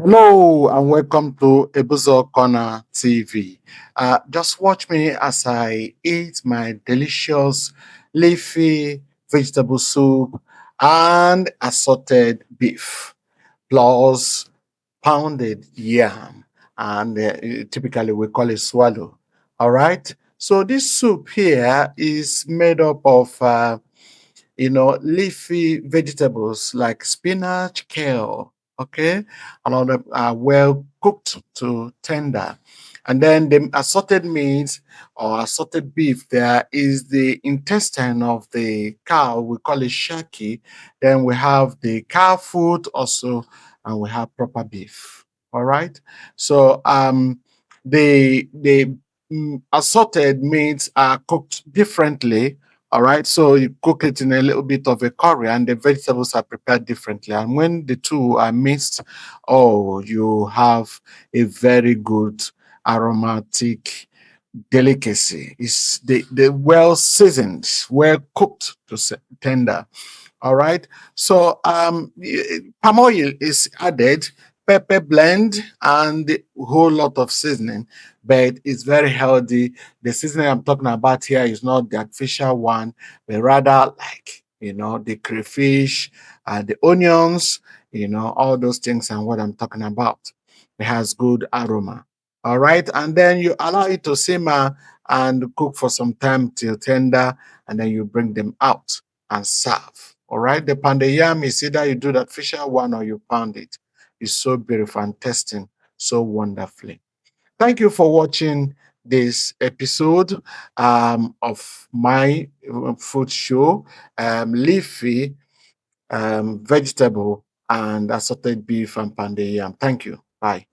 Hello and welcome to Ebuzor Corner TV. Just watch me as I eat my delicious leafy vegetable soup and assorted beef plus pounded yam, and typically we call it swallow. All right. So this soup here is made up of leafy vegetables like spinach, kale, okay, and all them are well cooked to tender. And then the assorted meat or assorted beef, there is the intestine of the cow, we call it shaki. Then we have the cow foot also, and we have proper beef. All right. So the assorted meats are cooked differently. All right, so you cook it in a little bit of a curry, and the vegetables are prepared differently. And when the two are mixed, oh, you have a very good aromatic delicacy. It's the well seasoned, well cooked to tender. All right. So palm oil is added, pepper blend, and a whole lot of seasoning, but it's very healthy. The seasoning I'm talking about here is not the artificial one, but rather like the crayfish, the onions, all those things and what I'm talking about. It has good aroma. All right, and then you allow it to simmer and cook for some time till tender, and then you bring them out and serve. All right. The pounded yam is either you do that fisher one or you pound it. It's so beautiful and tasting so wonderfully. Thank you for watching this episode of my food show, leafy vegetable and assorted beef and pounded yam. Thank you. Bye.